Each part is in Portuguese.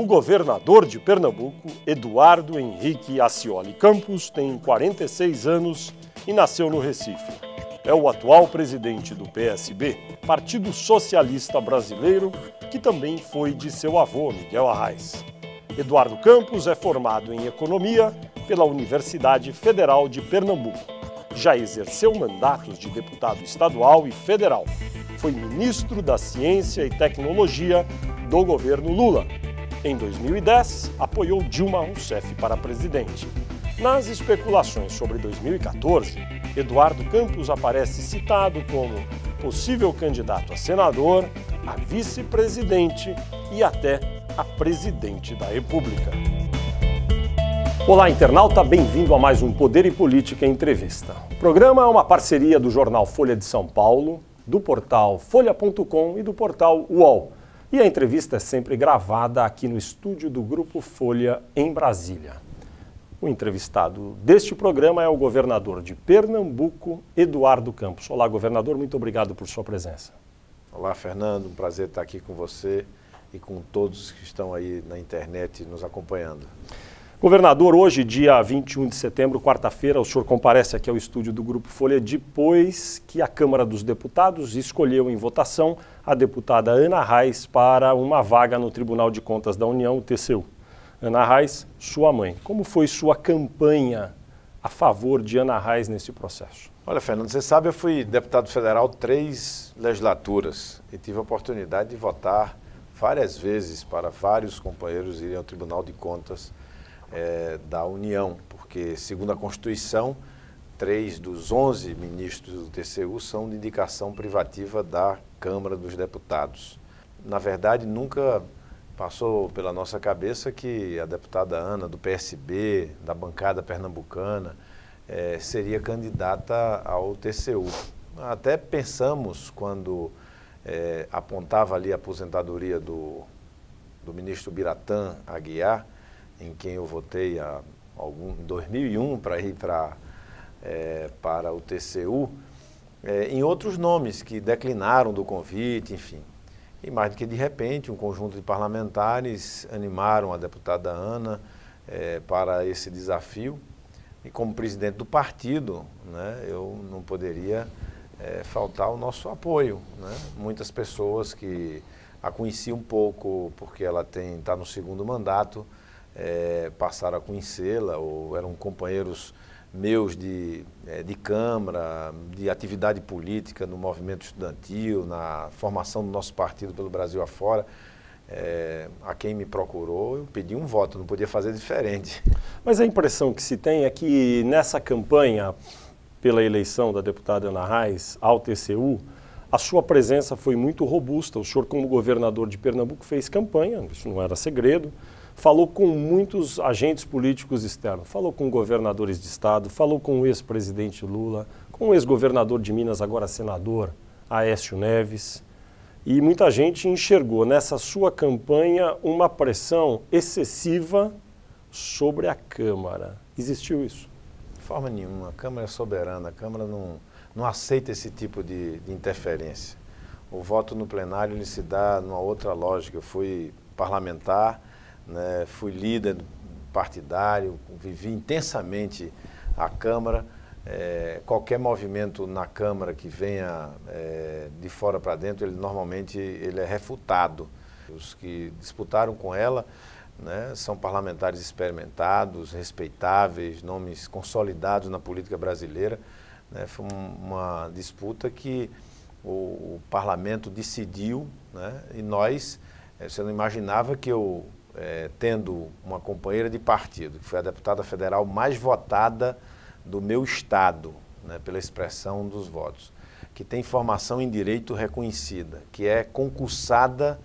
O governador de Pernambuco, Eduardo Henrique Accioli Campos, tem 46 anos e nasceu no Recife. É o atual presidente do PSB, Partido Socialista Brasileiro, que também foi de seu avô, Miguel Arraes. Eduardo Campos é formado em Economia pela Universidade Federal de Pernambuco. Já exerceu mandatos de deputado estadual e federal. Foi ministro da Ciência e Tecnologia do governo Lula. Em 2010, apoiou Dilma Rousseff para presidente. Nas especulações sobre 2014, Eduardo Campos aparece citado como possível candidato a senador, a vice-presidente e até a presidente da República. Olá, internauta, bem-vindo a mais um Poder e Política Entrevista. O programa é uma parceria do jornal Folha de São Paulo, do portal folha.com e do portal UOL. E a entrevista é sempre gravada aqui no estúdio do Grupo Folha, em Brasília. O entrevistado deste programa é o governador de Pernambuco, Eduardo Campos. Olá, governador, muito obrigado por sua presença. Olá, Fernando, um prazer estar aqui com você e com todos que estão aí na internet nos acompanhando. Governador, hoje, dia 21 de setembro, quarta-feira, o senhor comparece aqui ao estúdio do Grupo Folha depois que a Câmara dos Deputados escolheu em votação a deputada Ana Arraes para uma vaga no Tribunal de Contas da União, o TCU. Ana Arraes, sua mãe. Como foi sua campanha a favor de Ana Arraes nesse processo? Olha, Fernando, você sabe, eu fui deputado federal 3 legislaturas e tive a oportunidade de votar várias vezes para vários companheiros irem ao Tribunal de Contas da União, porque, segundo a Constituição, 3 dos 11 ministros do TCU são de indicação privativa da Câmara dos Deputados. Na verdade, nunca passou pela nossa cabeça que a deputada Ana, do PSB, da bancada pernambucana, seria candidata ao TCU. Até pensamos, quando apontava ali a aposentadoria do ministro Biratã Aguiar, em quem eu votei em 2001 para ir para o TCU, em outros nomes que declinaram do convite, enfim. E mais do que de repente, um conjunto de parlamentares animaram a deputada Ana para esse desafio. E como presidente do partido, né, eu não poderia faltar o nosso apoio, né? Muitas pessoas que a conheciam um pouco porque ela está no segundo mandato, passaram a conhecê-la, ou eram companheiros meus de Câmara, de atividade política no movimento estudantil, na formação do nosso partido pelo Brasil afora. A quem me procurou, eu pedi um voto, não podia fazer diferente. Mas a impressão que se tem é que nessa campanha pela eleição da deputada Ana Arraes ao TCU, a sua presença foi muito robusta. O senhor, como governador de Pernambuco, fez campanha, isso não era segredo. Falou com muitos agentes políticos externos, falou com governadores de estado, falou com o ex-presidente Lula, com o ex-governador de Minas, agora senador, Aécio Neves. E muita gente enxergou nessa sua campanha uma pressão excessiva sobre a Câmara. Existiu isso? De forma nenhuma. A Câmara é soberana, a Câmara não aceita esse tipo de interferência. O voto no plenário ele se dá numa outra lógica. Eu fui parlamentar, né, fui líder partidário, vivi intensamente a Câmara. Qualquer movimento na Câmara que venha de fora para dentro, normalmente é refutado. Os que disputaram com ela, né, são parlamentares experimentados, respeitáveis, nomes consolidados na política brasileira. Né, foi uma disputa que o parlamento decidiu, né, e nós, você não imaginava que eu, tendo uma companheira de partido, que foi a deputada federal mais votada do meu estado, né, pela expressão dos votos, que tem formação em direito reconhecida, que é concursada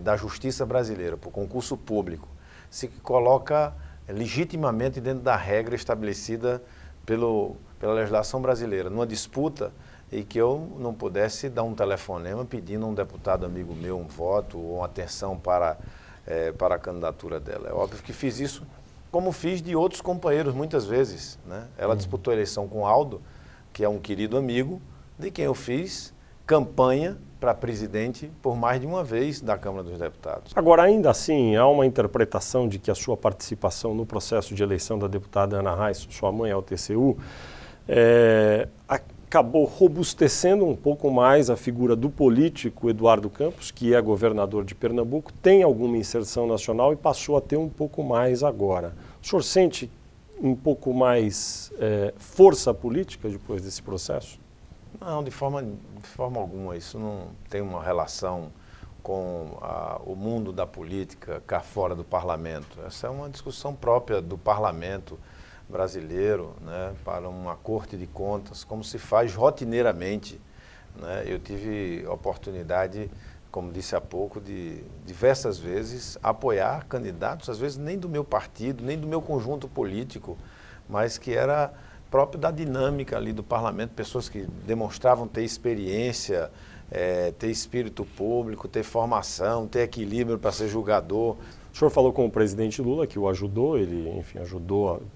da Justiça Brasileira, por concurso público, se coloca legitimamente dentro da regra estabelecida pela legislação brasileira, numa disputa, e que eu não pudesse dar um telefonema pedindo a um deputado amigo meu um voto ou uma atenção para a candidatura dela. É óbvio que fiz isso como fiz de outros companheiros muitas vezes, né? Ela disputou a eleição com o Aldo, que é um querido amigo, de quem eu fiz campanha para presidente por mais de uma vez da Câmara dos Deputados. Agora, ainda assim, há uma interpretação de que a sua participação no processo de eleição da deputada Ana Reis, sua mãe ao TCU, acabou robustecendo um pouco mais a figura do político Eduardo Campos, que é governador de Pernambuco, tem alguma inserção nacional e passou a ter um pouco mais agora. O senhor sente um pouco mais força política depois desse processo? Não, de forma alguma. Isso não tem uma relação com o mundo da política cá fora do parlamento. Essa é uma discussão própria do parlamento brasileiro, né, para uma corte de contas, como se faz rotineiramente, né? Eu tive oportunidade, como disse há pouco, de diversas vezes apoiar candidatos, às vezes nem do meu partido, nem do meu conjunto político, mas que era próprio da dinâmica ali do parlamento, pessoas que demonstravam ter experiência, ter espírito público, ter formação, ter equilíbrio para ser julgador. O senhor falou com o presidente Lula, que o ajudou, ele, enfim,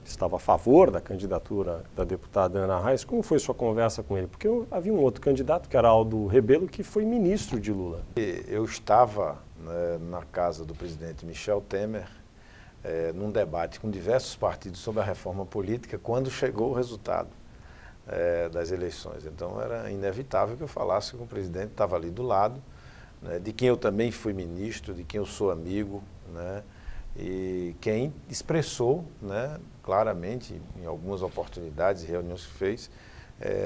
estava a favor da candidatura da deputada Ana Reis. Como foi sua conversa com ele? Porque havia um outro candidato, que era Aldo Rebelo, que foi ministro de Lula. Eu estava, né, na casa do presidente Michel Temer, num debate com diversos partidos sobre a reforma política, quando chegou o resultado das eleições. Então era inevitável que eu falasse com o presidente, estava ali do lado, né, de quem eu também fui ministro, de quem eu sou amigo, né, e quem expressou, né, claramente, em algumas oportunidades e reuniões que fez,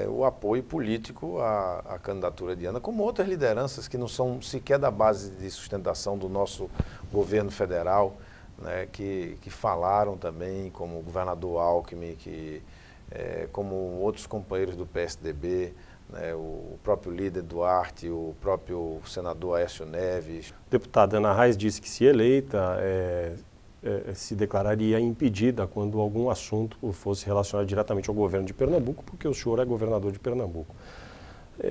o apoio político à candidatura de Ana, como outras lideranças que não são sequer da base de sustentação do nosso governo federal, né, que falaram também, como o governador Alckmin, como outros companheiros do PSDB, né, o próprio líder Duarte, o próprio senador Aécio Neves. A deputada Ana Reis disse que, se eleita, se declararia impedida quando algum assunto fosse relacionado diretamente ao governo de Pernambuco, porque o senhor é governador de Pernambuco.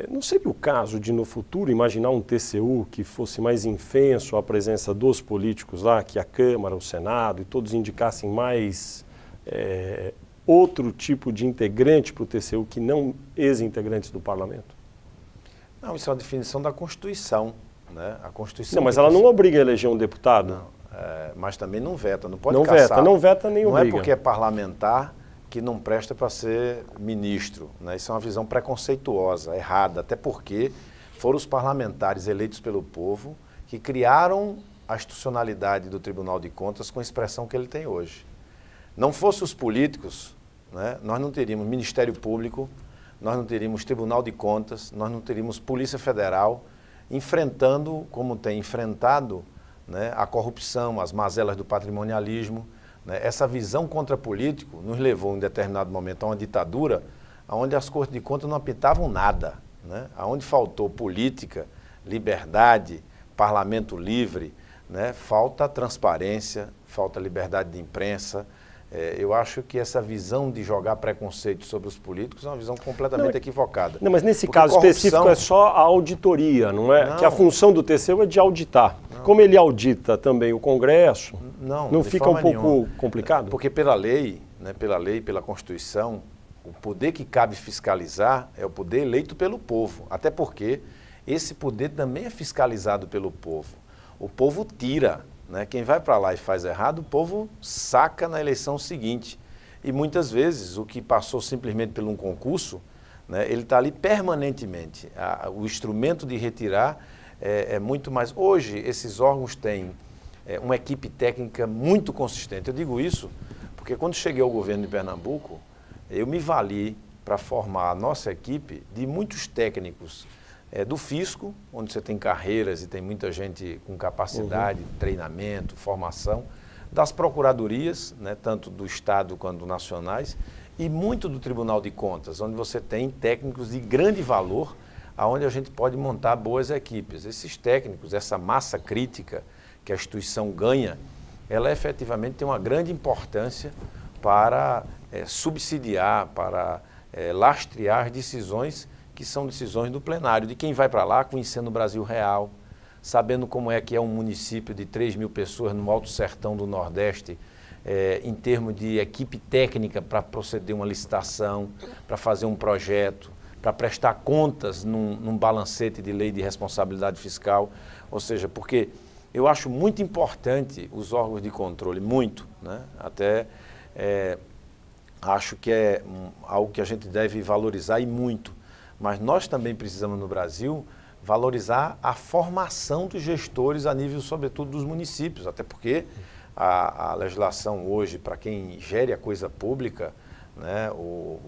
Não seria o caso de, no futuro, imaginar um TCU que fosse mais infenso à presença dos políticos lá, que a Câmara, o Senado e todos indicassem mais outro tipo de integrante para o TCU que não ex-integrantes do parlamento? Não, isso é uma definição da Constituição, né? A Constituição. Não, mas ela não obriga a eleger um deputado. Não, mas também não veta, não pode não caçar. Não veta nem obriga. Não é porque é parlamentar que não presta para ser ministro, né? Isso é uma visão preconceituosa, errada, até porque foram os parlamentares eleitos pelo povo que criaram a institucionalidade do Tribunal de Contas com a expressão que ele tem hoje. Não fossem os políticos, né, nós não teríamos Ministério Público, nós não teríamos Tribunal de Contas, nós não teríamos Polícia Federal enfrentando, como tem enfrentado, né, a corrupção, as mazelas do patrimonialismo. Né? Essa visão contra político nos levou, em determinado momento, a uma ditadura onde as Cortes de Contas não apitavam nada, né? Onde faltou política, liberdade, parlamento livre, né? Falta transparência, falta liberdade de imprensa. Eu acho que essa visão de jogar preconceito sobre os políticos é uma visão completamente equivocada. Não, mas nesse caso específico é só a auditoria, não é? Não. Que a função do TCU é de auditar. Não. Como ele audita também o Congresso, não fica um pouco complicado? Porque pela lei, né, pela Constituição, o poder que cabe fiscalizar é o poder eleito pelo povo. Até porque esse poder também é fiscalizado pelo povo. O povo tira. Né? Quem vai para lá e faz errado, o povo saca na eleição seguinte. E muitas vezes o que passou simplesmente por um concurso, né, ele está ali permanentemente. O instrumento de retirar é muito mais. Hoje, esses órgãos têm uma equipe técnica muito consistente. Eu digo isso porque quando cheguei ao governo de Pernambuco, eu me vali para formar a nossa equipe de muitos técnicos do fisco, onde você tem carreiras e tem muita gente com capacidade, treinamento, formação, das procuradorias, né, tanto do Estado quanto nacionais, e muito do Tribunal de Contas, onde você tem técnicos de grande valor, onde a gente pode montar boas equipes. Esses técnicos, essa massa crítica que a instituição ganha, ela efetivamente tem uma grande importância para subsidiar, para lastrear decisões que são decisões do plenário, de quem vai para lá conhecendo o Brasil real, sabendo como é que é um município de 3.000 pessoas no Alto Sertão do Nordeste, em termos de equipe técnica para proceder uma licitação, para fazer um projeto, para prestar contas num balancete de lei de responsabilidade fiscal, ou seja, porque eu acho muito importante os órgãos de controle, muito, né? Até acho que é algo que a gente deve valorizar e muito, mas nós também precisamos no Brasil valorizar a formação dos gestores a nível, sobretudo, dos municípios, até porque a legislação hoje, para quem gere a coisa pública, né, o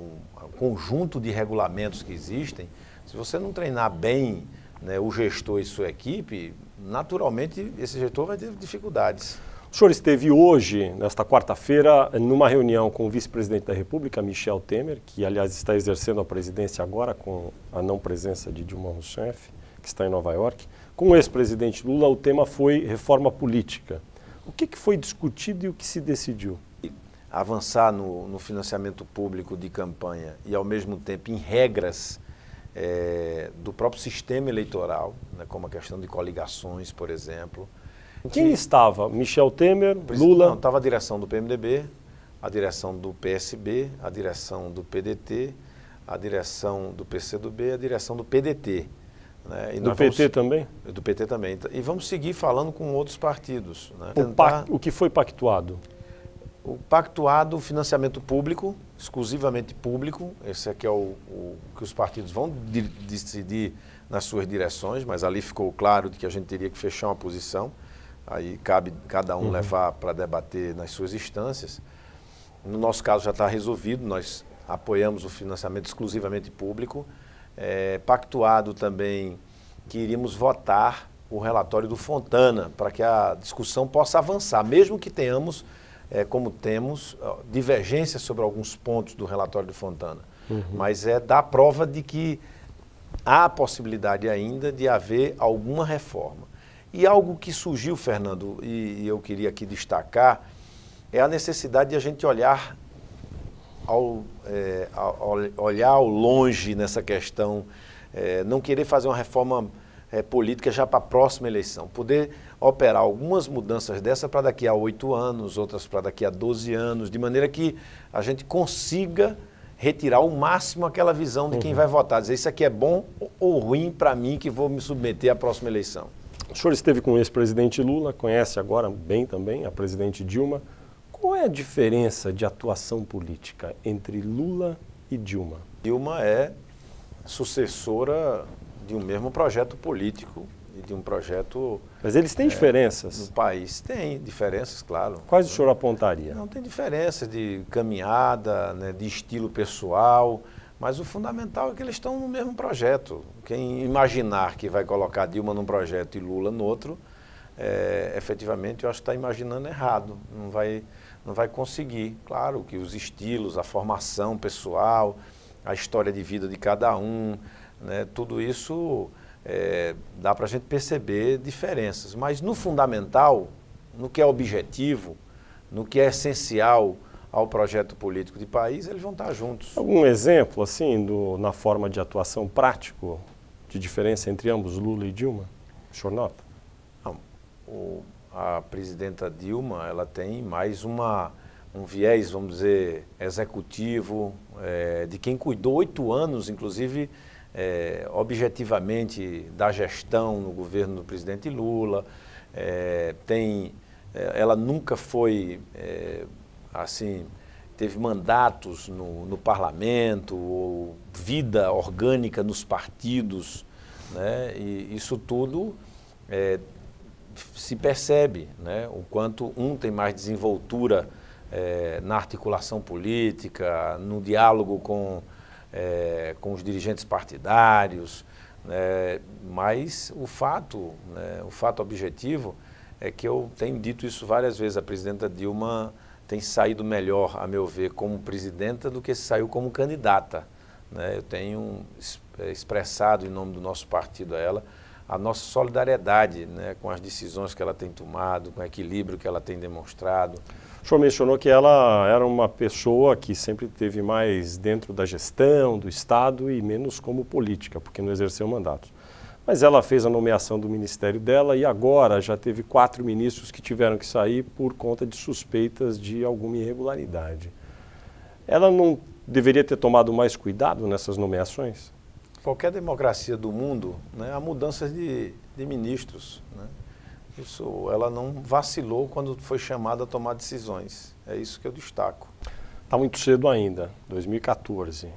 conjunto de regulamentos que existem, se você não treinar bem, né, o gestor e sua equipe, naturalmente esse gestor vai ter dificuldades. O senhor esteve hoje, nesta quarta-feira, numa reunião com o vice-presidente da República, Michel Temer, que aliás está exercendo a presidência agora com a não presença de Dilma Rousseff, que está em Nova York. Com o ex-presidente Lula, o tema foi reforma política. O que foi discutido e o que se decidiu? Avançar no financiamento público de campanha e, ao mesmo tempo, em regras do próprio sistema eleitoral, né, como a questão de coligações, por exemplo. Quem estava? Michel Temer, Lula? Não, estava a direção do PMDB, a direção do PSB, a direção do PDT, a direção do PCdoB, a direção do PDT. Né? E do PT também? Do PT também. E vamos seguir falando com outros partidos. Né? O que foi pactuado? O pactuado financiamento público, exclusivamente público, esse aqui é o que os partidos vão decidir nas suas direções, mas ali ficou claro de que a gente teria que fechar uma posição, aí cabe cada um levar para debater nas suas instâncias. No nosso caso já está resolvido, nós apoiamos o financiamento exclusivamente público, pactuado também que iríamos votar o relatório do Fontana, para que a discussão possa avançar, mesmo que tenhamos como temos divergências sobre alguns pontos do relatório do Fontana, mas dar prova de que há a possibilidade ainda de haver alguma reforma. E algo que surgiu, Fernando, e eu queria aqui destacar, é a necessidade de a gente olhar ao longe nessa questão, não querer fazer uma reforma política já para a próxima eleição, poder operar algumas mudanças dessa para daqui a 8 anos, outras para daqui a 12 anos, de maneira que a gente consiga retirar ao máximo aquela visão de quem vai votar, dizer isso aqui é bom ou ruim para mim que vou me submeter à próxima eleição. O senhor esteve com o ex-presidente Lula, conhece agora bem também a presidente Dilma. Qual é a diferença de atuação política entre Lula e Dilma? Dilma é sucessora de um mesmo projeto político e de um projeto... Mas eles têm diferenças? No país tem diferenças, claro. Quais o senhor apontaria? Não, tem diferença de caminhada, né, de estilo pessoal, mas o fundamental é que eles estão no mesmo projeto. Quem imaginar que vai colocar Dilma num projeto e Lula no outro, efetivamente eu acho que está imaginando errado, não vai conseguir. Claro que os estilos, a formação pessoal, a história de vida de cada um, né, tudo isso dá para a gente perceber diferenças, mas no fundamental, no que é objetivo, no que é essencial ao projeto político de país, eles vão estar juntos. Algum exemplo, assim, na forma de atuação prático, de diferença entre ambos, Lula e Dilma? O senhor nota? Não, a presidenta Dilma, ela tem mais um viés, vamos dizer, executivo, de quem cuidou 8 anos, inclusive, objetivamente da gestão no governo do presidente Lula. Ela nunca foi, assim, teve mandatos no parlamento, ou vida orgânica nos partidos, né? E isso tudo se percebe, né? O quanto um tem mais desenvoltura na articulação política, no diálogo com os dirigentes partidários, mas o fato objetivo é que eu tenho dito isso várias vezes, a presidenta Dilma tem saído melhor, a meu ver, como presidenta do que saiu como candidata, né? Eu tenho expressado em nome do nosso partido a ela a nossa solidariedade, né, com as decisões que ela tem tomado, com o equilíbrio que ela tem demonstrado. O senhor mencionou que ela era uma pessoa que sempre esteve mais dentro da gestão, do Estado e menos como política, porque não exerceu mandatos. Mas ela fez a nomeação do ministério dela e agora já teve 4 ministros que tiveram que sair por conta de suspeitas de alguma irregularidade. Ela não deveria ter tomado mais cuidado nessas nomeações? qualquer democracia do mundo, né, há mudanças de ministros, né? Isso, ela não vacilou quando foi chamada a tomar decisões. É isso que eu destaco. Está muito cedo ainda, 2014.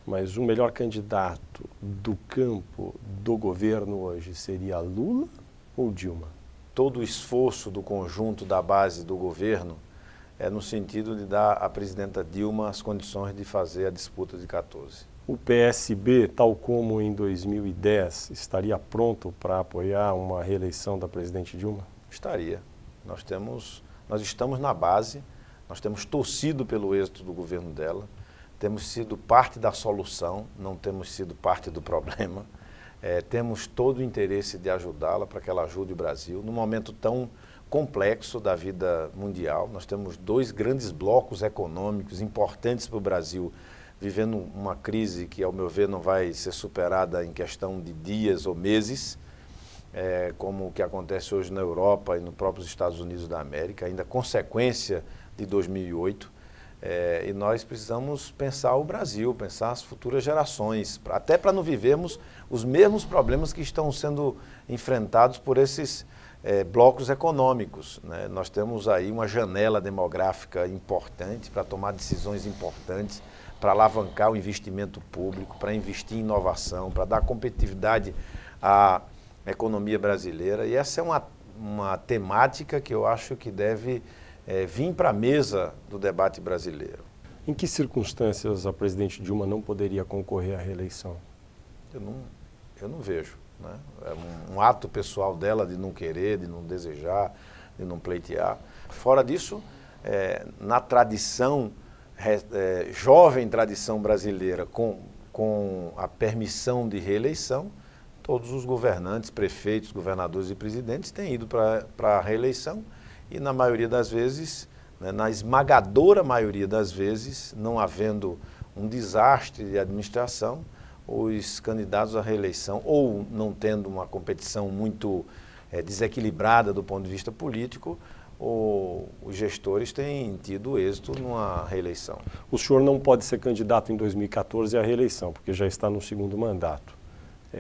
Mas o melhor candidato do campo do governo hoje seria Lula ou Dilma? Todo o esforço do conjunto da base do governo é no sentido de dar à presidenta Dilma as condições de fazer a disputa de 14. O PSB, tal como em 2010, estaria pronto para apoiar uma reeleição da presidente Dilma? Estaria. Nós estamos na base, nós temos torcido pelo êxito do governo dela, temos sido parte da solução, não temos sido parte do problema. Temos todo o interesse de ajudá-la para que ela ajude o Brasil. Num momento tão complexo da vida mundial, nós temos 2 grandes blocos econômicos importantes para o Brasil, vivendo uma crise que, ao meu ver, não vai ser superada em questão de dias ou meses, como o que acontece hoje na Europa e nos próprios Estados Unidos da América, ainda consequência de 2008. E nós precisamos pensar o Brasil, pensar as futuras gerações, até para não vivermos os mesmos problemas que estão sendo enfrentados por esses blocos econômicos, né? Nós temos aí uma janela demográfica importante para tomar decisões importantes, para alavancar o investimento público, para investir em inovação, para dar competitividade à economia brasileira. E essa é uma temática que eu acho que deve vir para a mesa do debate brasileiro. Em que circunstâncias a presidente Dilma não poderia concorrer à reeleição? Eu não vejo, né? É um ato pessoal dela de não querer, de não desejar, de não pleitear. Fora disso, na tradição, jovem tradição brasileira, com a permissão de reeleição, todos os governantes, prefeitos, governadores e presidentes têm ido para a reeleição e, na maioria das vezes, né, na esmagadora maioria das vezes, não havendo um desastre de administração, os candidatos à reeleição, ou não tendo uma competição muito desequilibrada do ponto de vista político, os gestores têm tido êxito numa reeleição. O senhor não pode ser candidato em 2014 à reeleição, porque já está no segundo mandato.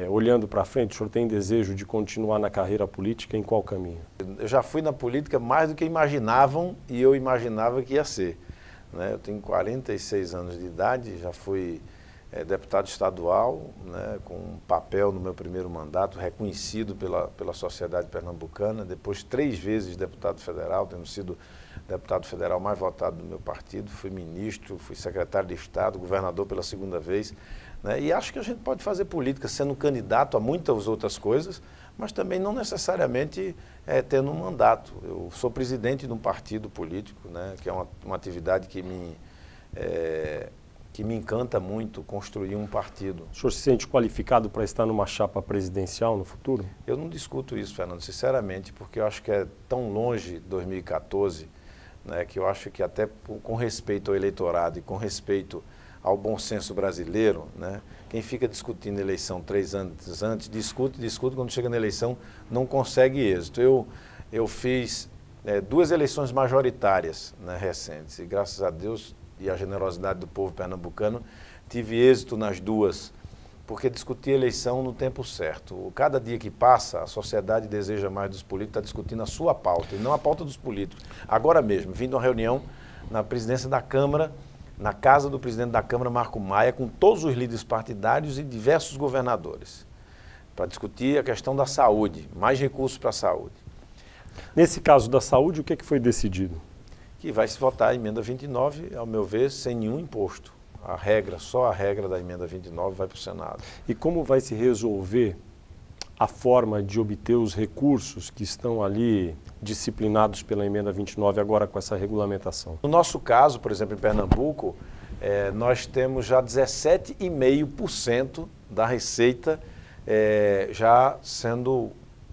Olhando para frente, o senhor tem desejo de continuar na carreira política em qual caminho? Eu já fui na política mais do que imaginavam e eu imaginava que ia ser, né? Eu tenho 46 anos de idade, já fui deputado estadual, né, com um papel no meu primeiro mandato, reconhecido pela sociedade pernambucana, depois 3 vezes deputado federal, tendo sido deputado federal mais votado do meu partido, fui ministro, fui secretário de Estado, governador pela 2ª vez, né, e acho que a gente pode fazer política sendo candidato a muitas outras coisas, mas também não necessariamente tendo um mandato. Eu sou presidente de um partido político, né, que é uma atividade que me encanta muito, construir um partido. O senhor se sente qualificado para estar numa chapa presidencial no futuro? Eu não discuto isso, Fernando, sinceramente, porque eu acho que é tão longe 2014, né, que eu acho que até com respeito ao eleitorado e com respeito ao bom senso brasileiro, né, quem fica discutindo eleição 3 anos antes, discute, quando chega na eleição não consegue êxito. Eu fiz 2 eleições majoritárias, né, recentes, e graças a Deus e a generosidade do povo pernambucano, tive êxito nas 2, porque discuti a eleição no tempo certo. Cada dia que passa, a sociedade deseja mais dos políticos, está discutindo a sua pauta, e não a pauta dos políticos. Agora mesmo, vim de uma reunião na presidência da Câmara, na casa do presidente da Câmara, Marco Maia, com todos os líderes partidários e diversos governadores, para discutir a questão da saúde, mais recursos para a saúde. Nesse caso da saúde, o que foi decidido? Que vai se votar a emenda 29, ao meu ver, sem nenhum imposto. Só a regra da emenda 29 vai para o Senado. E como vai se resolver a forma de obter os recursos que estão ali disciplinados pela emenda 29 agora com essa regulamentação? No nosso caso, por exemplo, em Pernambuco, nós temos já 17,5% da receita já sendo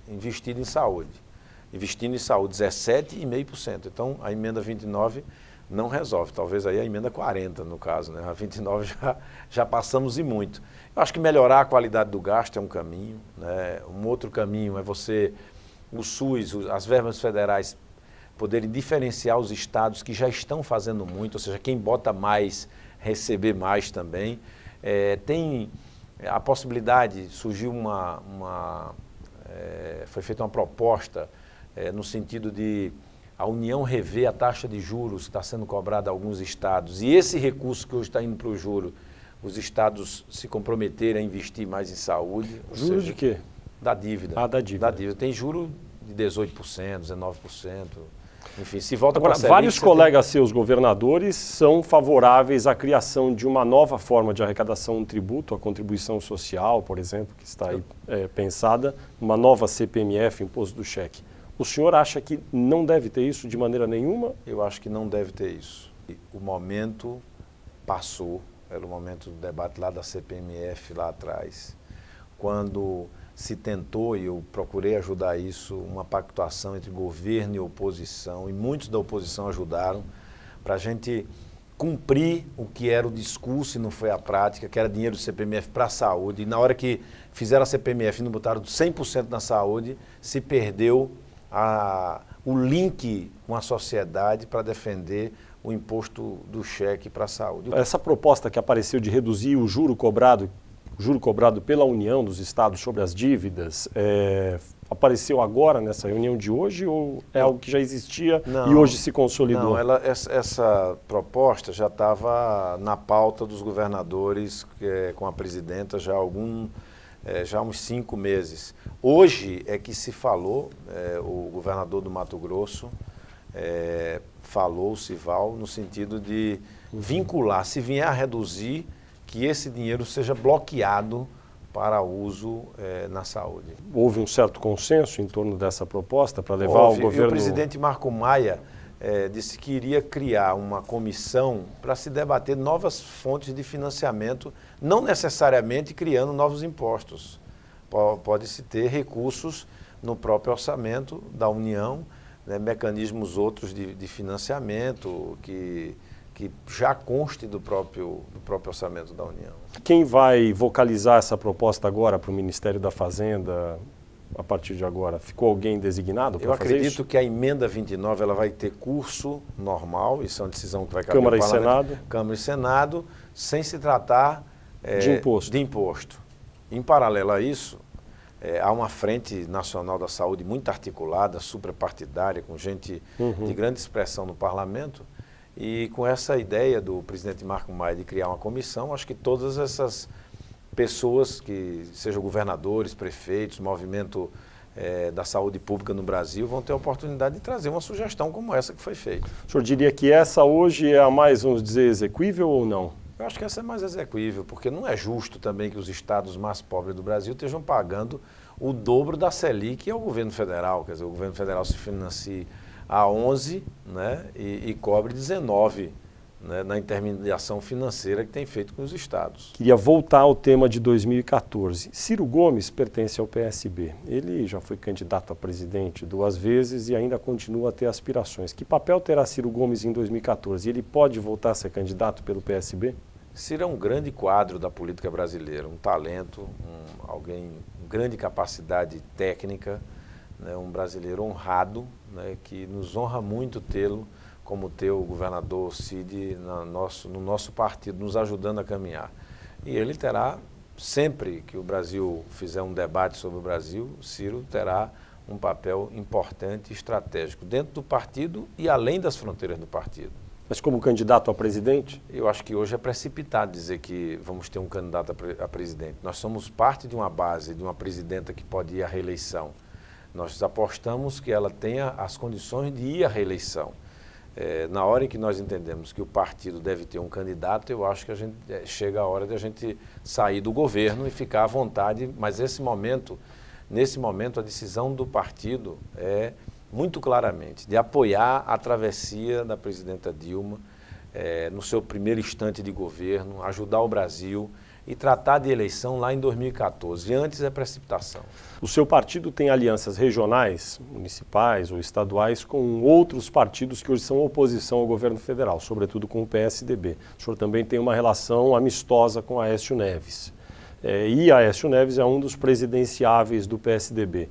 investida em saúde. Investindo em saúde, 17,5%. Então, a emenda 29 não resolve. Talvez aí a emenda 40, no caso, né? A 29 já passamos e muito. Eu acho que melhorar a qualidade do gasto é um caminho, né? Um outro caminho é o SUS, as verbas federais, poderem diferenciar os estados que já estão fazendo muito, ou seja, quem bota mais, receber mais também. Tem a possibilidade, surgiu foi feita uma proposta no sentido de a União rever a taxa de juros que está sendo cobrada a alguns estados, e esse recurso que hoje está indo para o juro, os estados se comprometerem a investir mais em saúde. Juros de quê? Da dívida. Ah, da dívida. Da dívida. Tem juro de 18%, 19%. Enfim, se volta para a Selic, vários colegas seus governadores são favoráveis à criação de uma nova forma de arrecadação de tributo, a contribuição social, por exemplo, que está aí pensada, uma nova CPMF, Imposto do Cheque. O senhor acha que não deve ter isso de maneira nenhuma? Eu acho que não deve ter isso. O momento passou, era o momento do debate lá da CPMF, lá atrás, quando se tentou, e eu procurei ajudar isso, uma pactuação entre governo e oposição, e muitos da oposição ajudaram, para a gente cumprir o que era o discurso e não foi a prática, que era dinheiro do CPMF para a saúde. E na hora que fizeram a CPMF e não botaram 100% na saúde, se perdeu o link com a sociedade para defender o imposto do cheque para a saúde. Essa proposta que apareceu de reduzir o juro cobrado pela União dos Estados sobre as dívidas, apareceu agora nessa reunião de hoje ou é algo que já existia e hoje se consolidou? Não, essa proposta já estava na pauta dos governadores com a presidenta já há uns 5 meses. Hoje é que se falou, o governador do Mato Grosso falou, o Sival, no sentido de vincular, se vier a reduzir, que esse dinheiro seja bloqueado para uso na saúde. Houve um certo consenso em torno dessa proposta para levar ao governo... E o presidente Marco Maia disse que iria criar uma comissão para se debater novas fontes de financiamento, não necessariamente criando novos impostos. Pode-se ter recursos no próprio orçamento da União, né, mecanismos outros de financiamento que já conste do próprio orçamento da União. Quem vai vocalizar essa proposta agora para o Ministério da Fazenda a partir de agora? Ficou alguém designado para fazer isso? Eu acredito que a emenda 29 ela vai ter curso normal, isso é uma decisão que vai caber Câmara ao Parlamento. Senado. Câmara e Senado, sem se tratar de imposto. Em paralelo a isso, há uma frente nacional da saúde muito articulada, suprapartidária, com gente de grande expressão no parlamento. E com essa ideia do presidente Marco Maia de criar uma comissão, acho que todas essas pessoas, que sejam governadores, prefeitos, movimento da saúde pública no Brasil, vão ter a oportunidade de trazer uma sugestão como essa que foi feita. O senhor diria que essa hoje é a mais, vamos dizer, exequível ou não? Eu acho que essa é mais exequível, porque não é justo também que os estados mais pobres do Brasil estejam pagando o dobro da Selic ao governo federal. Quer dizer, o governo federal se financia a 11, né, e cobre 19, né, na intermediação financeira que tem feito com os estados. Queria voltar ao tema de 2014. Ciro Gomes pertence ao PSB. Ele já foi candidato a presidente 2 vezes e ainda continua a ter aspirações. Que papel terá Ciro Gomes em 2014? Ele pode voltar a ser candidato pelo PSB? Ciro é um grande quadro da política brasileira, um talento, alguém com grande capacidade técnica, né, um brasileiro honrado, né, que nos honra muito tê-lo como teu governador Cid no nosso partido, nos ajudando a caminhar. E ele terá, sempre que o Brasil fizer um debate sobre o Brasil, Ciro terá um papel importante e estratégico dentro do partido e além das fronteiras do partido. Mas como candidato a presidente? Eu acho que hoje é precipitado dizer que vamos ter um candidato a presidente. Nós somos parte de uma base, de uma presidenta que pode ir à reeleição. Nós apostamos que ela tenha as condições de ir à reeleição. Na hora em que nós entendemos que o partido deve ter um candidato, eu acho que chega a hora de a gente sair do governo e ficar à vontade, mas nesse momento a decisão do partido é muito claramente de apoiar a travessia da presidenta Dilma no seu primeiro instante de governo, ajudar o Brasil e tratar de eleição lá em 2014. E antes é precipitação. O seu partido tem alianças regionais, municipais ou estaduais com outros partidos que hoje são oposição ao governo federal, sobretudo com o PSDB. O senhor também tem uma relação amistosa com Aécio Neves. E Aécio Neves é um dos presidenciáveis do PSDB.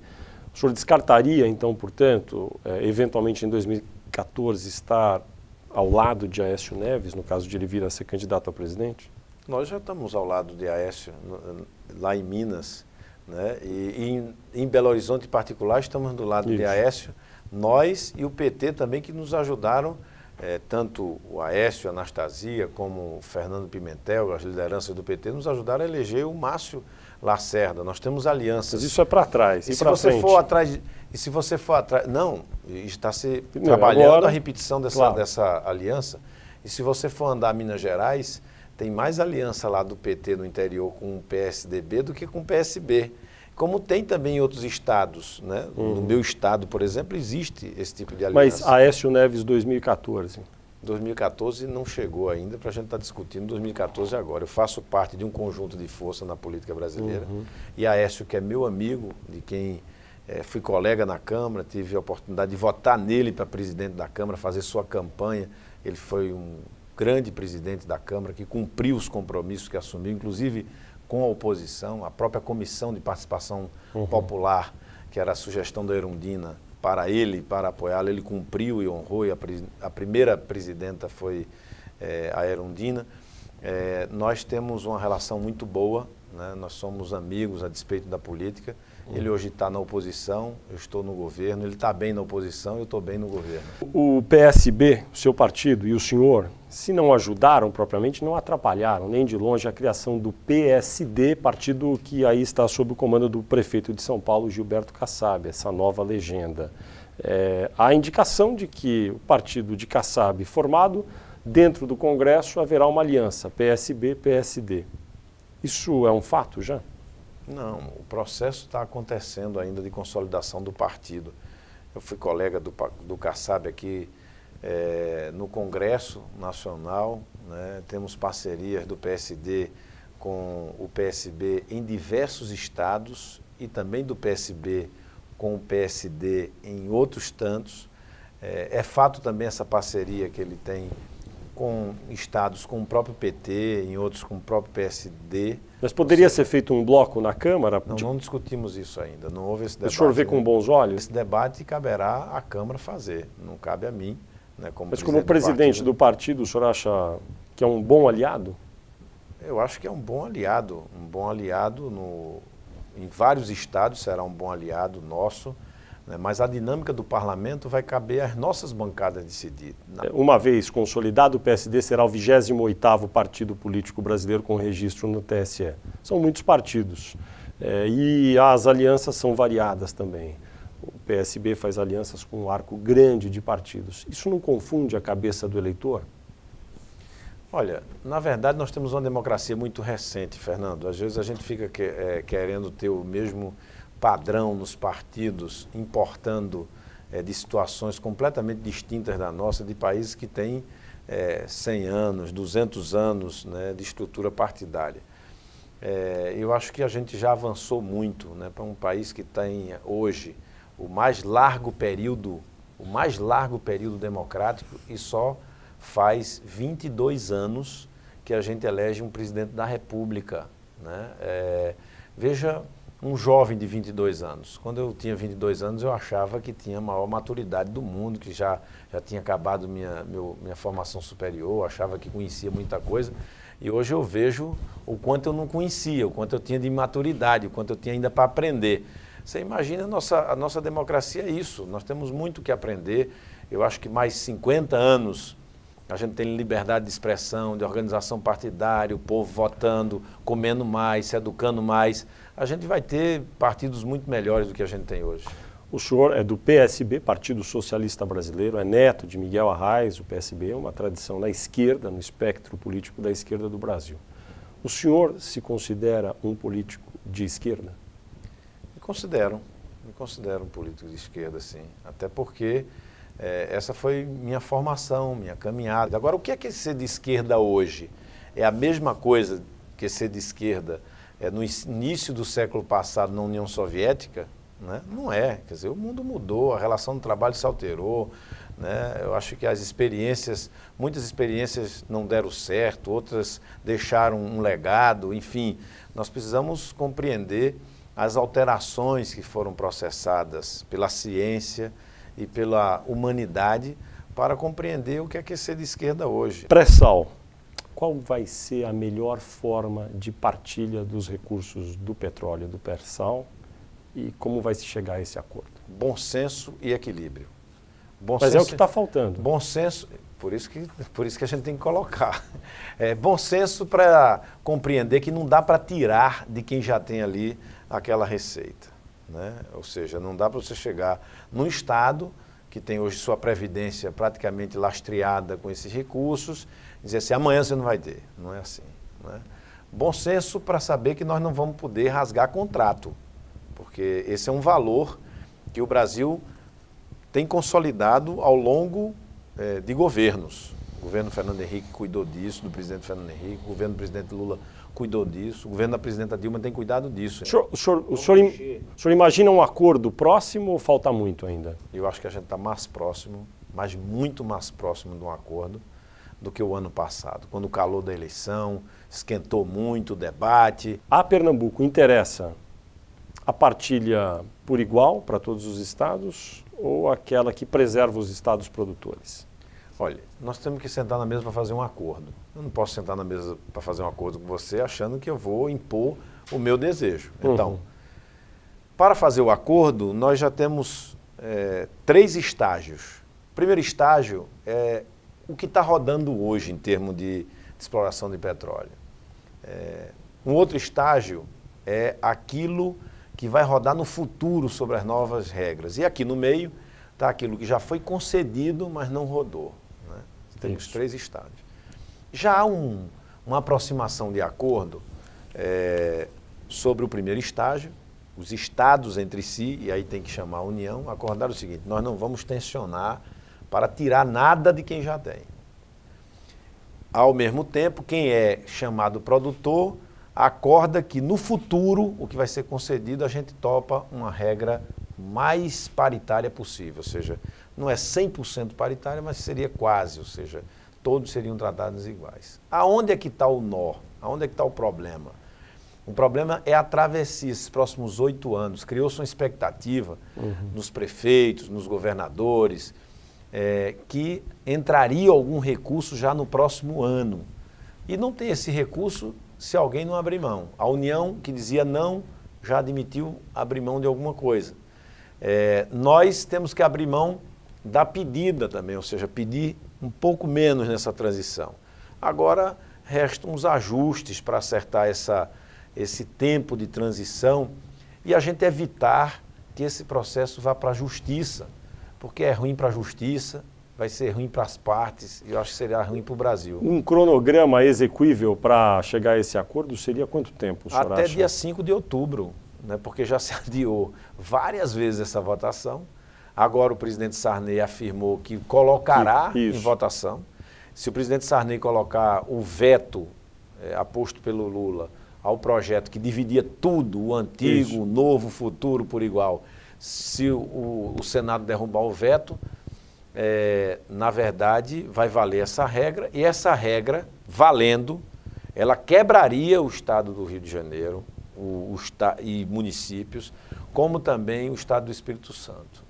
O senhor descartaria, então, portanto, eventualmente em 2014 estar ao lado de Aécio Neves, no caso de ele vir a ser candidato a presidente? Nós já estamos ao lado de Aécio lá em Minas, né? E em Belo Horizonte em particular estamos do lado de Aécio, nós e o PT também que nos ajudaram, tanto o Aécio, a Anastasia, como o Fernando Pimentel, as lideranças do PT, nos ajudaram a eleger o Márcio Lacerda. Nós temos alianças. Mas isso é para trás, e para frente. Se você for atrás, não, está se trabalhando agora, a repetição dessa aliança. E se você for andar a Minas Gerais, tem mais aliança lá do PT no interior com o PSDB do que com o PSB. Como tem também em outros estados, né? No meu estado, por exemplo, existe esse tipo de aliança. Mas Aécio Neves 2014? 2014 não chegou ainda, para a gente estar discutindo 2014 agora. Eu faço parte de um conjunto de força na política brasileira. E Aécio, que é meu amigo, de quem fui colega na Câmara, tive a oportunidade de votar nele para presidente da Câmara, fazer sua campanha. Ele foi um grande presidente da Câmara, que cumpriu os compromissos que assumiu, inclusive com a oposição, a própria Comissão de Participação Popular, que era a sugestão da Erundina para ele, para apoiá-lo, ele cumpriu e honrou, e a primeira presidenta foi a Erundina. Nós temos uma relação muito boa, né? Nós somos amigos a despeito da política. Ele hoje está na oposição, eu estou no governo, ele está bem na oposição, eu estou bem no governo. O PSB, o seu partido e o senhor, se não ajudaram propriamente, não atrapalharam nem de longe a criação do PSD, partido que aí está sob o comando do prefeito de São Paulo, Gilberto Kassab, essa nova legenda. Há indicação de que o partido de Kassab formado, dentro do Congresso haverá uma aliança, PSB-PSD. Isso é um fato já? Não, o processo está acontecendo ainda de consolidação do partido. Eu fui colega do Kassab aqui no Congresso Nacional, né? Temos parcerias do PSD com o PSB em diversos estados e também do PSB com o PSD em outros tantos. É fato também essa parceria que ele tem com estados com o próprio PT, em outros com o próprio PSD. Mas poderia ser feito um bloco na Câmara? Não discutimos isso ainda, não houve esse debate. O senhor vê com bons olhos? Esse debate caberá à Câmara fazer, não cabe a mim. Né, mas como presidente do partido, o senhor acha que é um bom aliado? Eu acho que é um bom aliado em vários estados será um bom aliado nosso. Mas a dinâmica do parlamento vai caber às nossas bancadas decidir. Uma vez consolidado, o PSD será o 28º partido político brasileiro com registro no TSE. São muitos partidos e as alianças são variadas também. O PSB faz alianças com um arco grande de partidos. Isso não confunde a cabeça do eleitor? Olha, na verdade nós temos uma democracia muito recente, Fernando. Às vezes a gente fica querendo ter o mesmo padrão nos partidos, importando de situações completamente distintas da nossa, de países que têm 100 anos, 200 anos, né, de estrutura partidária. Eu acho que a gente já avançou muito, né, para um país que tem hoje o mais largo período democrático e só faz 22 anos que a gente elege um presidente da República, né? Veja um jovem de 22 anos. Quando eu tinha 22 anos, eu achava que tinha a maior maturidade do mundo, que já tinha acabado minha formação superior, achava que conhecia muita coisa. E hoje eu vejo o quanto eu não conhecia, o quanto eu tinha de imaturidade, o quanto eu tinha ainda para aprender. Você imagina, a nossa democracia é isso, nós temos muito que aprender. Eu acho que mais 50 anos a gente tem liberdade de expressão, de organização partidária, o povo votando, comendo mais, se educando mais. A gente vai ter partidos muito melhores do que a gente tem hoje. O senhor é do PSB, Partido Socialista Brasileiro, é neto de Miguel Arraes. O PSB é uma tradição na esquerda, no espectro político da esquerda do Brasil. O senhor se considera um político de esquerda? Me considero um político de esquerda, sim. Até porque essa foi minha formação, minha caminhada. Agora, o que é ser de esquerda hoje? É a mesma coisa que ser de esquerda no início do século passado na União Soviética? Né? Não é. Quer dizer, o mundo mudou, a relação do trabalho se alterou. Né? Eu acho que muitas experiências não deram certo, outras deixaram um legado. Enfim, nós precisamos compreender as alterações que foram processadas pela ciência e pela humanidade para compreender o que é ser de esquerda hoje. Pré-sal. qual vai ser a melhor forma de partilha dos recursos do petróleo, do pré-sal, e como vai se chegar a esse acordo? Bom senso e equilíbrio. Bom Mas senso, é o que está faltando. Bom senso, por isso que a gente tem que colocar. Bom senso para compreender que não dá para tirar de quem já tem ali aquela receita, né? Ou seja, não dá para você chegar num estado que tem hoje sua previdência praticamente lastreada com esses recursos, e dizer assim, amanhã você não vai ter. Não é assim, né? Bom senso para saber que nós não vamos poder rasgar contrato, porque esse é um valor que o Brasil tem consolidado ao longo de governos. O governo Fernando Henrique cuidou disso, do presidente Fernando Henrique, o governo do presidente Lula cuidou disso, o governo da presidenta Dilma tem cuidado disso. O senhor imagina um acordo próximo ou falta muito ainda? Eu acho que a gente está mais próximo, mas muito mais próximo de um acordo do que o ano passado, quando o calor da eleição esquentou muito o debate. A Pernambuco interessa a partilha por igual para todos os estados ou aquela que preserva os estados produtores? Olha, nós temos que sentar na mesa para fazer um acordo. Eu não posso sentar na mesa para fazer um acordo com você achando que eu vou impor o meu desejo. Então, para fazer o acordo, nós já temos 3 estágios. O primeiro estágio é o que está rodando hoje em termos de exploração de petróleo. Um outro estágio é aquilo que vai rodar no futuro sobre as novas regras. E aqui no meio está aquilo que já foi concedido, mas não rodou. Né? Temos 3 estágios. Já há uma aproximação de acordo sobre o primeiro estágio. Os estados entre si, e aí tem que chamar a União, acordaram o seguinte, nós não vamos tensionar para tirar nada de quem já tem. Ao mesmo tempo, quem é chamado produtor acorda que no futuro, o que vai ser concedido, a gente topa uma regra mais paritária possível, ou seja, não é 100% paritária, mas seria quase, ou seja, todos seriam tratados iguais. Aonde é que está o nó? Aonde é que está o problema? O problema é a travessia, esses próximos 8 anos. Criou-se uma expectativa nos prefeitos, nos governadores, que entraria algum recurso já no próximo ano. E não tem esse recurso se alguém não abrir mão. A União, que dizia não, já admitiu abrir mão de alguma coisa. Nós temos que abrir mão da pedida também, ou seja, pedir um pouco menos nessa transição. Agora, restam os ajustes para acertar esse tempo de transição e a gente evitar que esse processo vá para a justiça, porque é ruim para a justiça, vai ser ruim para as partes e eu acho que seria ruim para o Brasil. Um cronograma exequível para chegar a esse acordo seria quanto tempo, o senhor até acha? Dia 5 de outubro, né, porque já se adiou várias vezes essa votação. Agora o presidente Sarney afirmou que colocará em votação. Se o presidente Sarney colocar o veto aposto pelo Lula ao projeto que dividia tudo, o antigo, o novo, o futuro por igual, se o Senado derrubar o veto, na verdade vai valer essa regra, e essa regra, valendo, ela quebraria o Estado do Rio de Janeiro e municípios, como também o Estado do Espírito Santo.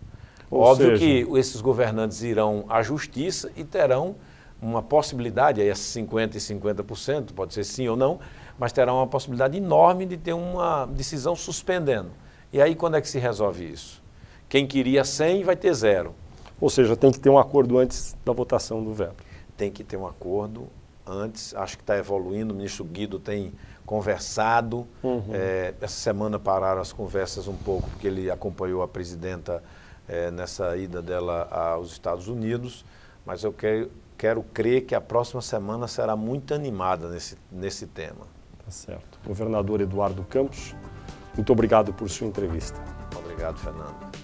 Óbvio que esses governantes irão à justiça e terão uma possibilidade, aí é 50% e 50%, pode ser sim ou não, mas terá uma possibilidade enorme de ter uma decisão suspendendo. E aí quando é que se resolve isso? Quem queria 100 vai ter 0. Ou seja, tem que ter um acordo antes da votação do veto. Tem que ter um acordo antes, acho que está evoluindo, o ministro Guido tem conversado, essa semana pararam as conversas um pouco, porque ele acompanhou a presidenta nessa ida dela aos Estados Unidos, mas eu quero crer que a próxima semana será muito animada nesse tema. Tá certo. Governador Eduardo Campos, muito obrigado por sua entrevista. Obrigado, Fernando.